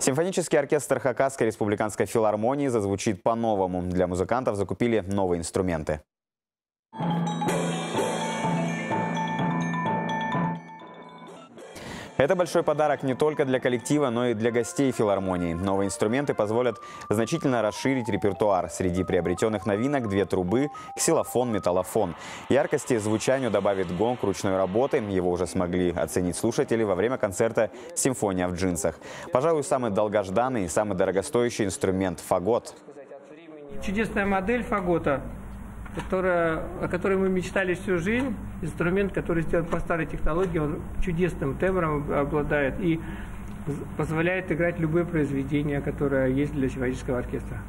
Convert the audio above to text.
Симфонический оркестр Хакасской республиканской филармонии зазвучит по-новому. Для музыкантов закупили новые инструменты. Это большой подарок не только для коллектива, но и для гостей филармонии. Новые инструменты позволят значительно расширить репертуар. Среди приобретенных новинок 2 трубы, ксилофон, металлофон. Яркости звучанию добавит гонг ручной работы. Его уже смогли оценить слушатели во время концерта «Симфония в джинсах». Пожалуй, самый долгожданный и самый дорогостоящий инструмент – фагот. Чудесная модель фагота, о которой мы мечтали всю жизнь. Инструмент, который сделан по старой технологии, он чудесным тембром обладает и позволяет играть любые произведения, которые есть для симфонического оркестра.